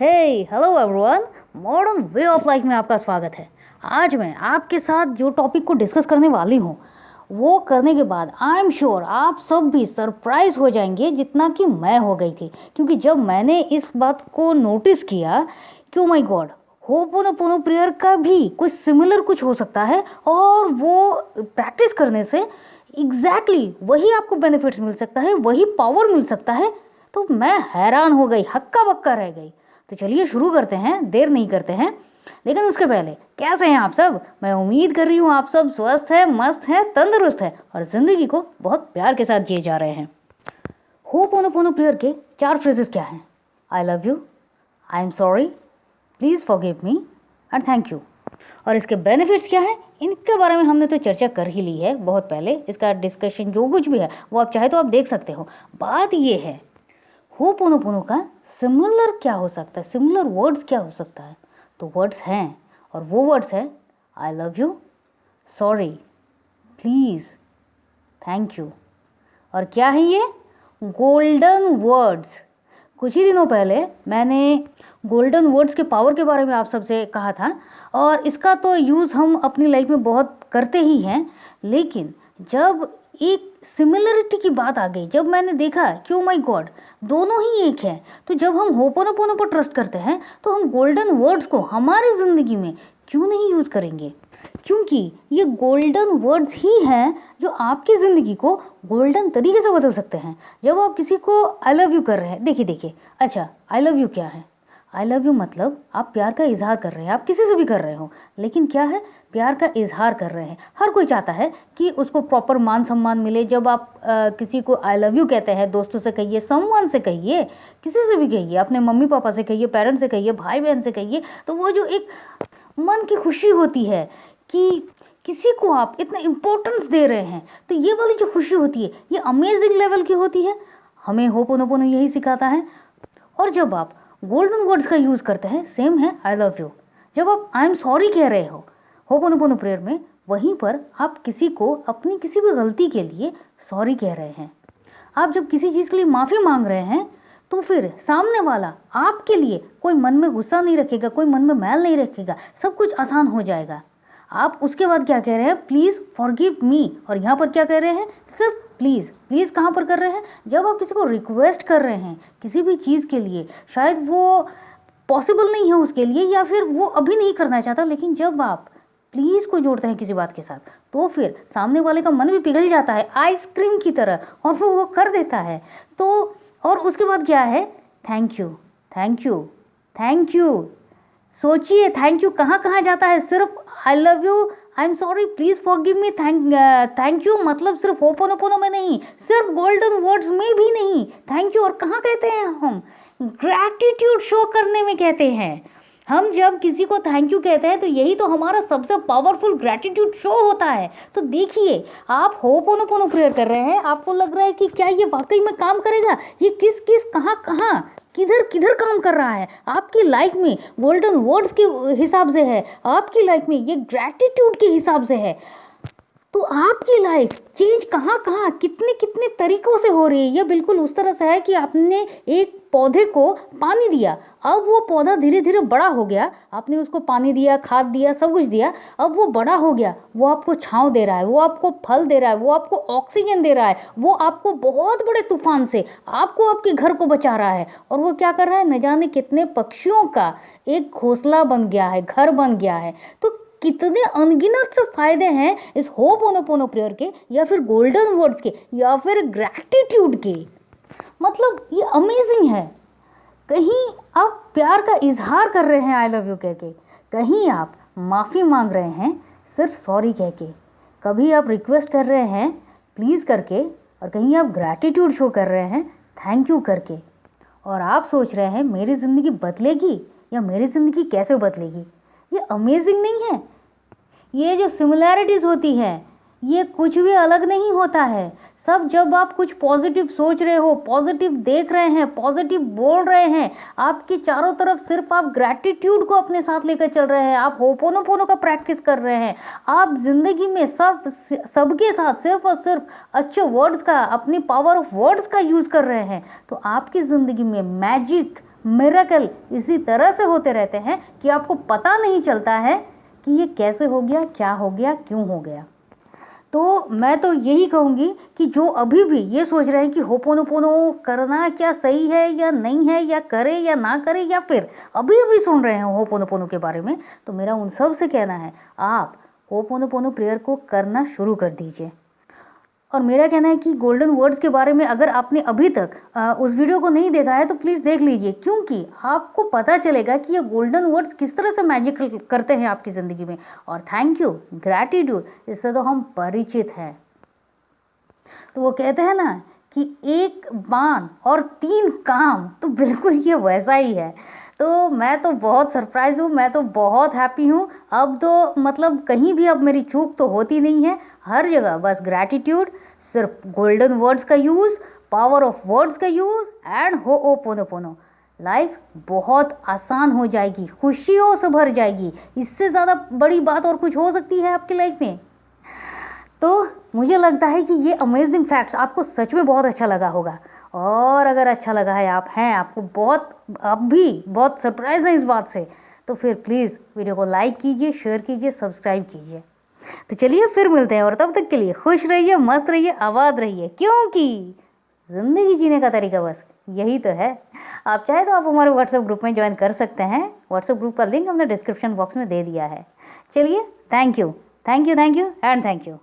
Hey hello everyone, modern way of life में आपका स्वागत है। आज मैं आपके साथ जो टॉपिक को डिस्कस करने वाली हूँ वो करने के बाद आई एम श्योर आप सब भी सरप्राइज हो जाएंगे जितना कि मैं हो गई थी। क्योंकि जब मैंने इस बात को नोटिस किया कि oh my God, ho'oponopono prayer का भी कोई सिमिलर कुछ हो सकता है और वो प्रैक्टिस करने से एग्जैक्टली वही आपको बेनिफिट्स मिल सकता है, वही पावर मिल सकता है। तो मैं हैरान हो गई, हक्का बक्का रह गई। तो चलिए शुरू करते हैं, देर नहीं करते हैं। लेकिन उसके पहले कैसे हैं आप सब? मैं उम्मीद कर रही हूँ आप सब स्वस्थ है, मस्त है, तंदुरुस्त है और ज़िंदगी को बहुत प्यार के साथ जिए जा रहे हैं। होपोनोपोनो प्रेयर के 4 फ्रेजेस क्या हैं? I love you, I am sorry, please forgive me and thank you. और इसके बेनिफिट्स क्या हैं इनके बारे में हमने तो चर्चा कर ही ली है बहुत पहले। इसका डिस्कशन जो कुछ भी है वो आप चाहे तो आप देख सकते हो। बात ये है होपोनोपोनो का सिमिलर क्या हो सकता है, सिमिलर वर्ड्स क्या हो सकता है। तो वर्ड्स हैं और वो वर्ड्स है I love you, sorry, please, thank you. और क्या है ये? Golden words. कुछ ही दिनों पहले मैंने गोल्डन वर्ड्स के पावर के बारे में आप सबसे कहा था और इसका तो यूज़ हम अपनी लाइफ में बहुत करते ही हैं। लेकिन जब एक सिमिलरिटी की बात आ गई, जब मैंने देखा कि ओ माय गॉड दोनों ही एक है, तो जब हम होपोनोपोनो पर ट्रस्ट करते हैं तो हम गोल्डन वर्ड्स को हमारी ज़िंदगी में क्यों नहीं यूज़ करेंगे? क्योंकि ये गोल्डन वर्ड्स ही हैं जो आपकी ज़िंदगी को गोल्डन तरीके से बदल सकते हैं। जब आप किसी को आई लव यू कर रहे हैं, देखिए अच्छा आई लव यू क्या है? आई लव यू मतलब आप प्यार का इजहार कर रहे हैं, आप किसी से भी कर रहे हो, लेकिन क्या है? प्यार का इजहार कर रहे हैं। हर कोई चाहता है कि उसको प्रॉपर मान सम्मान मिले। जब आप किसी को आई लव यू कहते हैं, दोस्तों से कहिए, समवन से कहिए, किसी से भी कहिए, अपने मम्मी पापा से कहिए, पेरेंट्स से कहिए, भाई बहन से कहिए, तो वो जो एक मन की खुशी होती है कि किसी को आप इतना इम्पोर्टेंस दे रहे हैं, तो ये वाली जो खुशी होती है ये अमेजिंग लेवल की होती है। हमें होपोनोपोनो यही सिखाता है। और जब आप गोल्डन वर्ड्स का यूज़ करते हैं, सेम है आई लव यू। जब आप आई एम सॉरी कह रहे हो होपोनोपोनो प्रेयर में, वहीं पर आप किसी को अपनी किसी भी गलती के लिए सॉरी कह रहे हैं। आप जब किसी चीज़ के लिए माफ़ी मांग रहे हैं तो फिर सामने वाला आपके लिए कोई मन में गुस्सा नहीं रखेगा, कोई मन में मैल नहीं रखेगा, सब कुछ आसान हो जाएगा। आप उसके बाद क्या कह रहे हैं? Please forgive me. और यहाँ पर क्या कह रहे हैं? सिर्फ प्लीज़। प्लीज़ कहाँ पर कर रहे हैं? जब आप किसी को रिक्वेस्ट कर रहे हैं किसी भी चीज़ के लिए, शायद वो पॉसिबल नहीं है उसके लिए या फिर वो अभी नहीं करना चाहता, लेकिन जब आप प्लीज़ को जोड़ते हैं किसी बात के साथ तो फिर सामने वाले का मन भी पिघल जाता है आइसक्रीम की तरह और वो कर देता है। तो और उसके बाद क्या है? Thank you, thank you, thank you. सोचिए थैंक यू कहाँ कहाँ जाता है। सिर्फ I love you, I am sorry, please forgive me, thank you मतलब सिर्फ होपोनोपोनो में नहीं, सिर्फ गोल्डन वर्ड्स में भी नहीं। थैंक यू और कहाँ कहते हैं हम? ग्रैटिट्यूड शो करने में कहते हैं। हम जब किसी को थैंक यू कहते हैं तो यही तो हमारा सबसे पावरफुल ग्रैटिट्यूड शो होता है। तो देखिए आप होपोनोपोनो प्रेयर कर रहे हैं, आपको लग रहा है कि क्या ये वाकई में काम करेगा? ये किस किस कहाँ कहाँ किधर किधर काम कर रहा है आपकी लाइफ में? गोल्डन वर्ड्स के हिसाब से है, आपकी लाइफ में ये ग्रैटिट्यूड के हिसाब से है। तो आपकी लाइफ चेंज कहाँ कहाँ कितने कितने तरीक़ों से हो रही है। ये बिल्कुल उस तरह से है कि आपने एक पौधे को पानी दिया, अब वो पौधा धीरे धीरे बड़ा हो गया, आपने उसको पानी दिया, खाद दिया, सब कुछ दिया, अब वो बड़ा हो गया, वो आपको छांव दे रहा है, वो आपको फल दे रहा है, वो आपको ऑक्सीजन दे रहा है, वो आपको बहुत बड़े तूफान से आपको आपके घर को बचा रहा है। और वो क्या कर रहा है? न जाने कितने पक्षियों का एक घोंसला बन गया है, घर बन गया है। तो कितने अनगिनत से फायदे हैं इस होपोनोपोनो प्रेयर के, या फिर गोल्डन वर्ड्स के, या फिर ग्रैटिट्यूड के। मतलब ये अमेजिंग है। कहीं आप प्यार का इजहार कर रहे हैं आई लव यू कह के, कहीं आप माफ़ी मांग रहे हैं सिर्फ सॉरी कह के, कभी आप रिक्वेस्ट कर रहे हैं प्लीज़ करके, और कहीं आप ग्रैटिट्यूड शो कर रहे हैं थैंक यू करके। और आप सोच रहे हैं मेरी ज़िंदगी बदलेगी या मेरी ज़िंदगी कैसे बदलेगी? ये अमेजिंग नहीं है? ये जो सिमिलैरिटीज़ होती हैं ये कुछ भी अलग नहीं होता है। सब जब आप कुछ पॉजिटिव सोच रहे हो, पॉजिटिव देख रहे हैं, पॉजिटिव बोल रहे हैं, आपके चारों तरफ सिर्फ आप ग्रैटिट्यूड को अपने साथ लेकर चल रहे हैं, आप होपोनोपोनो का प्रैक्टिस कर रहे हैं, आप ज़िंदगी में सबके साथ सिर्फ और सिर्फ अच्छे वर्ड्स का, अपनी पावर ऑफ वर्ड्स का यूज़ कर रहे हैं, तो आपकी ज़िंदगी में मैजिक मिरेकल इसी तरह से होते रहते हैं कि आपको पता नहीं चलता है कि ये कैसे हो गया, क्या हो गया, क्यों हो गया। तो मैं तो यही कहूँगी कि जो अभी भी ये सोच रहे हैं कि होपोनोपोनो करना क्या सही है या नहीं है, या करे या ना करे, या फिर अभी अभी सुन रहे हैं होपोनोपोनो के बारे में, तो मेरा उन सब से कहना है आप होपोनोपोनो प्रेयर को करना शुरू कर दीजिए। और मेरा कहना है कि गोल्डन वर्ड्स के बारे में अगर आपने अभी तक उस वीडियो को नहीं देखा है तो प्लीज़ देख लीजिए, क्योंकि आपको पता चलेगा कि ये गोल्डन वर्ड्स किस तरह से मैजिक करते हैं आपकी ज़िंदगी में। और थैंक यू, ग्रैटिट्यूड, इससे तो हम परिचित हैं। तो वो कहते हैं ना कि एक बाण और 3 काम, तो बिल्कुल ये वैसा ही है। तो मैं तो बहुत सरप्राइज़ हूँ, मैं तो बहुत हैप्पी हूँ। अब तो मतलब कहीं भी अब मेरी चूक तो होती नहीं है, हर जगह बस ग्रैटिट्यूड, सिर्फ गोल्डन वर्ड्स का यूज़, पावर ऑफ वर्ड्स का यूज़ एंड होपोनोपोनो। लाइफ बहुत आसान हो जाएगी, खुशियों से भर जाएगी। इससे ज़्यादा बड़ी बात और कुछ हो सकती है आपकी लाइफ में? तो मुझे लगता है कि ये अमेजिंग फैक्ट्स आपको सच में बहुत अच्छा लगा होगा। और अगर अच्छा लगा है, आप भी बहुत सरप्राइज हैं इस बात से, तो फिर प्लीज़ वीडियो को लाइक कीजिए, शेयर कीजिए, सब्सक्राइब कीजिए। तो चलिए फिर मिलते हैं, और तब तक के लिए खुश रहिए, मस्त रहिए, आबाद रहिए, क्योंकि ज़िंदगी जीने का तरीका बस यही तो है। आप चाहे तो आप हमारे व्हाट्सएप ग्रुप में ज्वाइन कर सकते हैं। व्हाट्सएप ग्रुप का लिंक हमने डिस्क्रिप्शन बॉक्स में दे दिया है। चलिए, thank you and thank you.